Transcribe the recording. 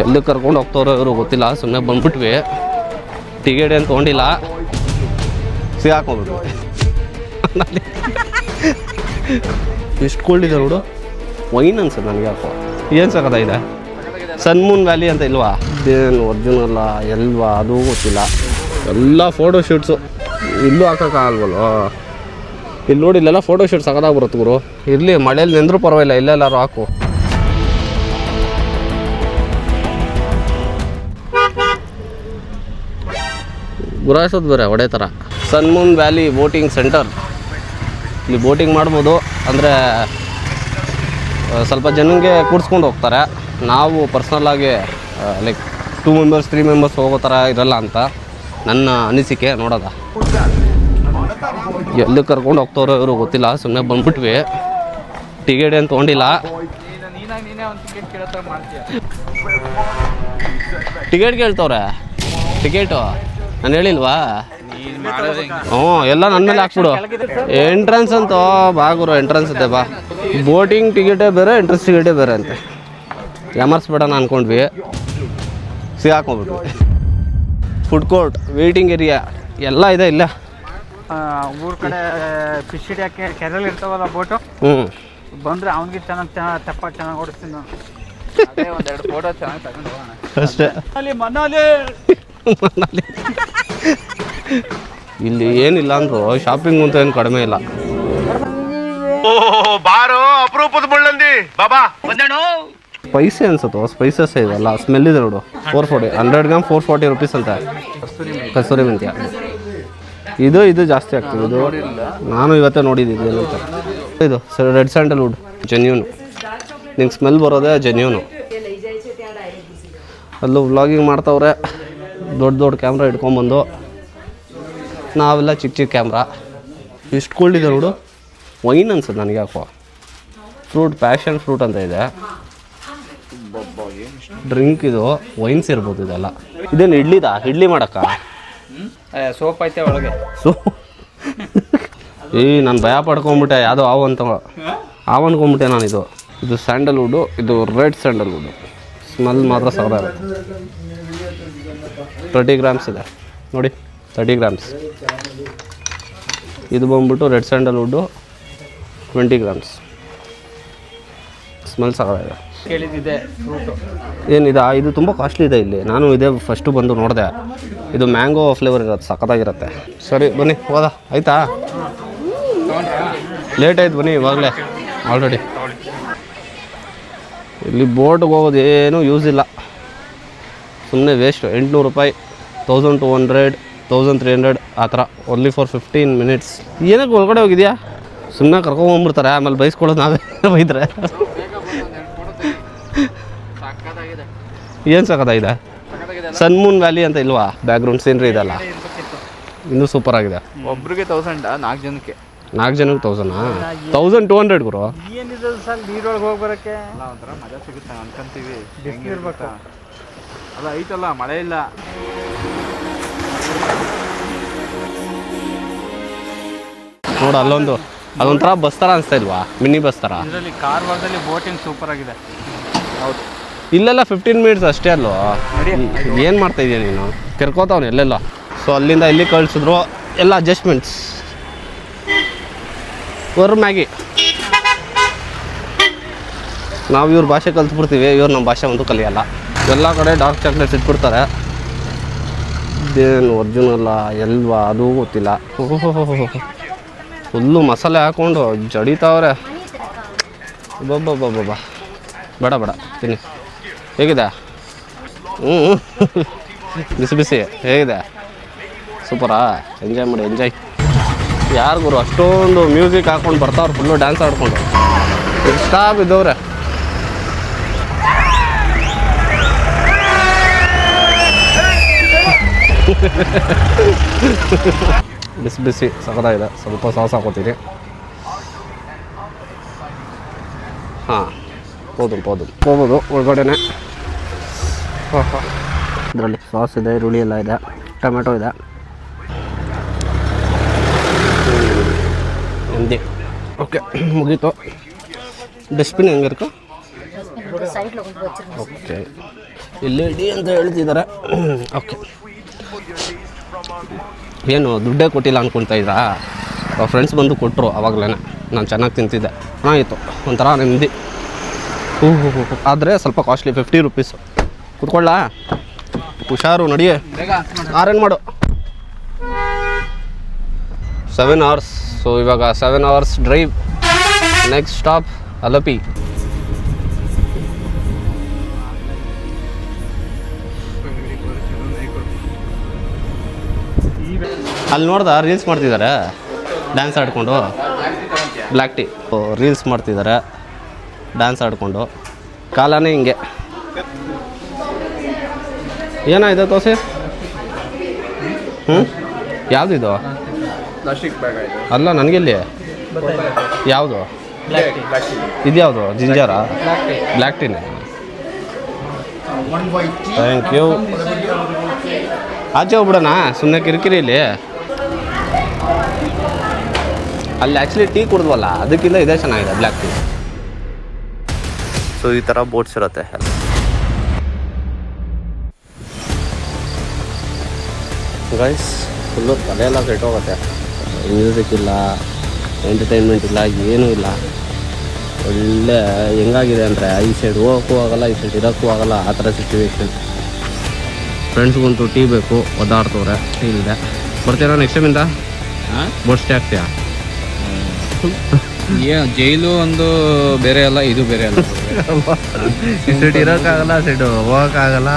ಎಲ್ಲಿ ಕರ್ಕೊಂಡು ಹೋಗ್ತಾರೋ ಇವರು ಗೊತ್ತಿಲ್ಲ, ಸುಮ್ಮನೆ ಬಂದ್ಬಿಟ್ವಿ. ಟಿಕೆಟ್ ಏನು ತೊಗೊಂಡಿಲ್ಲ, ಸಿಗಾಕೊಂಡ್ಬಿಟ್ವಿ. ಎಷ್ಟು ಕೊಳ್ಳಿದೆ ನೋಡು. ವೈನ್ ಅನ್ಸುತ್ತೆ ನನಗೆ ಯಾಕೋ. ಏನು ಸಕತ್ತಾಗಿದೆ. ಸನ್ಮೂನ್ ವ್ಯಾಲಿ ಅಂತ ಇಲ್ವಾ? ಏನು ಒರಿಜಿನಲ್ಲ ಎಲ್ವಾ ಅದು ಗೊತ್ತಿಲ್ಲ. ಎಲ್ಲ ಫೋಟೋ ಶೂಟ್ಸು ಇಲ್ಲೂ ಹಾಕೋಕ್ಕಾಗಲ್ವಲ್ಲ. ಇಲ್ಲಿ ನೋಡಿ, ಇಲ್ಲೆಲ್ಲ ಫೋಟೋ ಶೂಟ್ ಸಕತ್ತಾಗಿ ಬರುತ್ತೆ ಗುರು. ಇರಲಿ, ಮಳೇಲಿ ನಿಂದರೂ ಪರವಾಗಿಲ್ಲ, ಇಲ್ಲೆಲ್ಲಾರು ಹಾಕು. ಗುರಾಯಿಸೋದು ಬೇರೆ ಒಡೆ ಥರ. ಸನ್ಮೂನ್ ವ್ಯಾಲಿ ಬೋಟಿಂಗ್ ಸೆಂಟರ್. ಇಲ್ಲಿ ಬೋಟಿಂಗ್ ಮಾಡ್ಬೋದು. ಅಂದರೆ ಸ್ವಲ್ಪ ಜನಕ್ಕೆ ಕೂಡಿಸ್ಕೊಂಡು ಹೋಗ್ತಾರೆ. ನಾವು ಪರ್ಸ್ನಲ್ಲಾಗಿ ಲೈಕ್ 2 ಮೆಂಬರ್ಸ್ 3 ಮೆಂಬರ್ಸ್ ಹೋಗೋ ಥರ ಇರಲ್ಲ ಅಂತ ನನ್ನ ಅನಿಸಿಕೆ. ನೋಡೋದ ಎಲ್ಲಿ ಕರ್ಕೊಂಡು ಹೋಗ್ತಾರೋ ಇವರು ಗೊತ್ತಿಲ್ಲ, ಸುಮ್ಮನೆ ಬಂದ್ಬಿಟ್ವಿ. ಟಿಕೆಟ್ ಏನು ತೊಗೊಂಡಿಲ್ಲ. ಟಿಕೆಟ್ ಕೇಳ್ತವ್ರೆ. ಟಿಕೆಟು ನಾನು ಹೇಳಿಲ್ವಾ? ಹ್ಞೂ, ಎಲ್ಲ ನನ್ನ ಮೇಲೆ ಹಾಕ್ಬಿಡು. ಎಂಟ್ರೆನ್ಸ್ ಅಂತೂ ಬಾಗುರು, ಎಂಟ್ರೆನ್ಸ್ ಅಂತೆ ಬಾ. ಬೋಟಿಂಗ್ ಟಿಕೆಟೇ ಬೇರೆ, ಎಂಟ್ರೆನ್ಸ್ ಟಿಕೆಟೇ ಬೇರೆ ಅಂತೆ. ಯಾಮರ್ಸ್ಬೇಡಣ ಅಂದ್ಕೊಂಡ್ವಿ, ಸಿಗಾಕೊಂಡ್ಬಿಟ್ವಿ. ಫುಡ್ ಕೋರ್ಟ್, ವೇಟಿಂಗ್ ಏರಿಯಾ ಎಲ್ಲ ಇದೆ ಇಲ್ಲ. ಊರ ಕಡೆ ಫಿಶ್ ಹಿಡಿಯೋಕ್ಕೆ ಕೆರೆಯಲ್ಲಿ ಇರ್ತಾವಲ್ಲ ಬೋಟು, ಬಂದರೆ ಅವ್ನಿಗೆ ಚೆನ್ನಾಗಿ ಓಡಿಸ್ತೀನಿ ನಾನು. ಒಂದೆರಡು ಫೋಟೋ ಚೆನ್ನಾಗಿ ತಗೊಂಡು ಹೋಗೋಣ ಅಷ್ಟೇ. ಮನಾಲಿ ಇಲ್ಲಿ ಏನಿಲ್ಲ ಅಂದ್ರು ಶಾಪಿಂಗ್ ಅಂತ ಏನು ಕಡಿಮೆ ಇಲ್ಲ. ಬಾರೋ ಅಪರೂಪದ ಮುಳ್ಳಂದಿ ಬಾಬಾ ಬಂದೇಣು. ಸ್ಪೈಸಿ ಅನ್ಸುತ್ತೋ, ಸ್ಪೈಸಸ್ ಇದೆಲ್ಲ ಸ್ಮೆಲ್ ಇದೆ ನೋಡು. 440 100 ಗ್ರಾಮ್ 440 ರುಪೀಸ್ ಅಂತ. ಕಸ್ತೂರಿ ಮೆಂತ್ಯ ಇದು ಜಾಸ್ತಿ ಆಗ್ತದೆ. ಇದು ನಾನು ಇವತ್ತೇ ನೋಡಿದ್ದೀನಿ ಏನಂತ. ಇದು ರೆಡ್ ಸ್ಯಾಂಡಲ್ವುಡ್ ಜೆನ್ಯೂನು. ನಿಂಗೆ ಸ್ಮೆಲ್ ಬರೋದೇ ಜೆನ್ಯೂನು. ಅಲ್ಲೂ ವ್ಲಾಗಿಂಗ್ ಮಾಡ್ತವ್ರೆ, ದೊಡ್ಡ ಕ್ಯಾಮ್ರಾ ಇಟ್ಕೊಂಬಂದು. ನಾವೆಲ್ಲ ಚಿಕ್ಕ ಕ್ಯಾಮ್ರಾ. ಎಷ್ಟು ಕೊಳ್ಳಿದೆ ನೋಡು. ವೈನ್ ಅನ್ಸುತ್ತೆ ನನಗೆ ಯಾಕೋ. ಫ್ರೂಟ್, ಪ್ಯಾಷನ್ ಫ್ರೂಟ್ ಅಂತ ಇದೆ. ಡ್ರಿಂಕ್ ಇದು, ವೈನ್ಸ್ ಇರ್ಬೋದು ಇದೆಲ್ಲ. ಇದೇನು ಇಡ್ಲಿ ಮಾಡಕ್ಕ ಸೋಪ್ ಐತೆ ಒಳಗೆ. ನಾನು ಭಯ ಪಡ್ಕೊಂಬಿಟ್ಟೆ. ಯಾವುದೋ ಅನ್ಕೊಂಬಿಟ್ಟೆ ನಾನು. ಇದು ಸ್ಯಾಂಡಲ್ವುಡ್ಡು, ಇದು ರೆಡ್ ಸ್ಯಾಂಡಲ್ವುಡ್ಡು. ಸ್ಮೆಲ್ ಮಾತ್ರ ಸಗದ. 30 ಗ್ರಾಮ್ಸ್ ಇದೆ ನೋಡಿ, 30 ಗ್ರಾಮ್ಸ್. ಇದು ಬಂದ್ಬಿಟ್ಟು ರೆಡ್ ಸ್ಯಾಂಡಲ್ವುಡ್ಡು 20 ಗ್ರಾಮ್ಸ್. ಸ್ಮೆಲ್ ಸಗದ. ಕೇಳಿದ್ದಿದೆ ಫ್ರೂಟು ಏನಿದೆ. ಇದು ತುಂಬ ಕಾಸ್ಟ್ಲಿ ಇದೆ ಇಲ್ಲಿ. ನಾನು ಇದೇ ಫಸ್ಟು ಬಂದು ನೋಡಿದೆ. ಇದು ಮ್ಯಾಂಗೋ ಫ್ಲೇವರ್ ಇರುತ್ತೆ, ಸಖತ್ತಾಗಿರುತ್ತೆ. ಸರಿ ಬನ್ನಿ ಹೋದ. ಆಯಿತಾ? ಲೇಟ್ ಆಯ್ತು ಬನ್ನಿ ಇವಾಗಲೇ ಆಲ್ರೆಡಿ. ಇಲ್ಲಿ ಬೋಟ್ಗೆ ಹೋಗೋದು ಏನೂ ಯೂಸ್ ಇಲ್ಲ, ಸುಮ್ಮನೆ ವೇಸ್ಟ್. 800 ರೂಪಾಯಿ, 1200 1300 ಆ ಥರ. Only for 15 minutes. ಏನಕ್ಕೆ ಒಳಗಡೆ ಹೋಗಿದ್ಯಾ? ಸುಮ್ಮನೆ ಕರ್ಕೊಂಬಂದ್ಬಿಡ್ತಾರೆ, ಆಮೇಲೆ ಬೈಸ್ಕೊಳ್ಳೋದು ನಾವೇ ಬೈದ್ರೆ. ಏನು ಸಖತ್ತಾಗಿದೆ. ಸನ್ಮೂನ್ ವ್ಯಾಲಿ ಅಂತ ಇಲ್ವಾ? ಬ್ಯಾಕ್ಗ್ರೌಂಡ್ ಸೀನ್ರಿ ಇದೆಲ್ಲ ಇನ್ನೂ ಸೂಪರ್ ಆಗಿದೆ. ಒಬ್ರಿಗೆ 1000, 4 ಜನಕ್ಕೆ 1000 1200 ಗುರು. ಏನಿದೆ ಸರ್ ನೀರೊಳಗೆ ಹೋಗಿ ಬರೋಕ್ಕೆ ಒಂಥರ ಮಜಾ ಸಿಗುತ್ತೆ ಅನ್ಕೊಂತೀವಿ. ಹೆಂಗಿರ್ಬೇಕು ಅದು ಐತಲ್ಲ, ಮಳೆ ಇಲ್ಲ. ನೋಡು ಅಲ್ಲೊಂದು, ಅದೊಂಥರ ಬಸ್ ಥರ ಅನಿಸ್ತಾ ಇಲ್ವಾ? ಮಿನಿ ಬಸ್ ಥರ. ಇದರಲ್ಲಿ ಕಾರವಾರದಲ್ಲಿ ಬೋಟಿಂಗ್ ಸೂಪರ್ ಆಗಿದೆ. ಹೌದು, ಇಲ್ಲೆಲ್ಲ 15 ಮಿನಿಟ್ಸ್ ಅಷ್ಟೇ ಅಲ್ವ? ಏನು ಮಾಡ್ತಾಯಿದ್ಯಾ ನೀನು? ಕೆರ್ಕೋತಾವನು ಎಲ್ಲೆಲ್ಲ. ಸೊ ಅಲ್ಲಿಂದ ಇಲ್ಲಿ ಕಳಿಸಿದ್ರು. ಎಲ್ಲ ಅಡ್ಜಸ್ಟ್ಮೆಂಟ್ಸ್. ಮ್ಯಾಗಿ ನಾವು ಇವ್ರ ಭಾಷೆ ಕಲ್ತ್ಬಿಡ್ತೀವಿ, ಇವ್ರು ನಮ್ಮ ಭಾಷೆ ಒಂದು ಕಲಿಯಲ್ಲ. ಎಲ್ಲ ಕಡೆ ಡಾರ್ಕ್ ಚಾಕ್ಲೇಟ್ಸ್ ಇಟ್ಬಿಡ್ತಾರೆ. ಇದೇನು ಒರಿಜಿನಲ್ಲ ಎಲ್ವಾ ಅದು ಗೊತ್ತಿಲ್ಲ. ಫುಲ್ಲು ಮಸಾಲೆ ಹಾಕ್ಕೊಂಡು ಜಡಿತಾವ್ರೆ. ಬಬ್ಬ ಬೇಡ ತಿನ್ನಿ. ಹೇಗಿದೆ? ಬಿಸಿ ಹೇಗಿದೆ? ಸೂಪರಾ? ಎಂಜಾಯ್ ಮಾಡಿ, ಎಂಜಾಯ್. ಯಾರು ಗುರು ಅಷ್ಟೊಂದು ಮ್ಯೂಸಿಕ್ ಹಾಕ್ಕೊಂಡು ಬರ್ತಾವ್ರು, ಫುಲ್ಲು ಡ್ಯಾನ್ಸ್ ಆಡ್ಕೊಂಡು. ಇಷ್ಟ ಬಿದ್ದವ್ರೆ. ಬಿಸಿ ಸಖತ್ತಾಗಿದೆ. ಸ್ವಲ್ಪ ಸಾಸ್ ಹಾಕೋತೀನಿ. ಹಾಂ, ಹೋಗ್ಬೋದು ಒಳಗಡೆನೆ. ಇದರಲ್ಲಿ ಸಾಸ್ ಇದೆ, ಈರುಳ್ಳಿ ಎಲ್ಲ ಇದೆ, ಟೊಮೆಟೊ ಇದೆ. ಓಕೆ, ಮುಗೀತು. ಡಸ್ಟ್ಬಿನ್ ಹೆಂಗಿರ್ಕೋ? ಓಕೆ ಇಲ್ಲಿ ಡಿ ಅಂತ ಹೇಳ್ತಿದ್ದಾರೆ. ಓಕೆ, ಏನು ದುಡ್ಡೇ ಕೊಟ್ಟಿಲ್ಲ ಅನ್ಕೊತಾ ಇದ್ರಾ? ಫ್ರೆಂಡ್ಸ್ ಬಂದು ಕೊಟ್ಟರು ಆವಾಗಲೇ. ನಾನು ಚೆನ್ನಾಗಿ ತಿಂತಿದ್ದೆ, ಚೆನ್ನಾಗಿತ್ತು, ಒಂಥರ ನೆಮ್ಮದಿ. ಆದರೆ ಸ್ವಲ್ಪ ಕಾಸ್ಟ್ಲಿ, 50 ರೂಪೀಸು. ಕುತ್ಕೊಳ್ಳ, ಹುಷಾರು, ನಡಿಯೇ, ಆರೇನು ಮಾಡು. 7 hours. ಸೊ ಇವಾಗ 7 hours drive. Next stop Alleppey. ಅಲ್ಲಿ ನೋಡ್ದ ರೀಲ್ಸ್ ಮಾಡ್ತಿದ್ದಾರೆ, ಡ್ಯಾನ್ಸ್ ಆಡಿಕೊಂಡು. ಬ್ಲ್ಯಾಕ್ ಟೀ ರೀಲ್ಸ್ ಮಾಡ್ತಿದ್ದಾರೆ, ಡ್ಯಾನ್ಸ್ ಆಡಿಕೊಂಡು. ಕಾಲನೇ ಹಿಂಗೆ. ಏನಾಯಿತು ದೋಸೆ? ಯಾವುದಿದು? ಪ್ಲಾಸ್ಟಿಕ್ ಬ್ಯಾಗ್ ಆಯಿತು. ಅಲ್ಲ, ನನಗೆಲ್ಲಿ? ಯಾವುದು ಇದ್ಯಾವುದು? ಜಿಂಜರಾ? ಬ್ಲ್ಯಾಕ್ ಟೀನೇ. Thank you. ಆಚೆ ಹೋಗ್ಬಿಡೋಣ, ಸುಮ್ಮನೆ ಕಿರಿಕಿರಿ ಇಲ್ಲಿ. ಅಲ್ಲಿ ಆ್ಯಕ್ಚುಲಿ ಟೀ ಕುಡಿದ್ವಲ್ಲ, ಅದಕ್ಕಿಂತ ಇದೇ ಚೆನ್ನಾಗಿದೆ, ಬ್ಲ್ಯಾಕ್ ಟೀ. ಸೊ ಈ ಥರ ಬೋಟ್ಸ್ ಇರುತ್ತೆ. ಗೈಸ್, ಫುಲ್ಲು ತಲೆಯೆಲ್ಲ ಕೆಟ್ಟೋಗುತ್ತೆ. ಮ್ಯೂಸಿಕ್ ಇಲ್ಲ, ಎಂಟರ್ಟೈನ್ಮೆಂಟ್ ಇಲ್ಲ, ಏನೂ ಇಲ್ಲ. ಒಳ್ಳೆ ಹೆಂಗಾಗಿದೆ ಅಂದರೆ ಈ ಸೈಡ್ ಹೋಗೋಕ್ಕೂ ಆಗೋಲ್ಲ, ಈ ಸೈಡ್ ಇರೋಕ್ಕೂ ಆಗೋಲ್ಲ, ಆ ಥರ ಸಿಚುವೇಶನ್. ಫ್ರೆಂಡ್ಸ್ಗಂತೂ ಟೀ ಬೇಕು, ಒದ್ದಾಡ್ತವ್ರೆ, ಟೀ ಇಲ್ಲದೆ. ಬರ್ತೀರಾ ನೆಕ್ಸ್ಟ್ ಟೈಮಿಂದ? ಬೋಟ್ ಸ್ಟೇ ಆಗ್ತೀಯಾ? ಜೈಲು ಒಂದು ಬೇರೆ ಅಲ್ಲ, ಇದು ಬೇರೆ ಅಲ್ಲ. ಈ ಸೈಡ್ ಇರೋಕ್ಕಾಗಲ್ಲ, ಸೈಡು ಹೋಗೋಕ್ಕಾಗಲ್ಲ.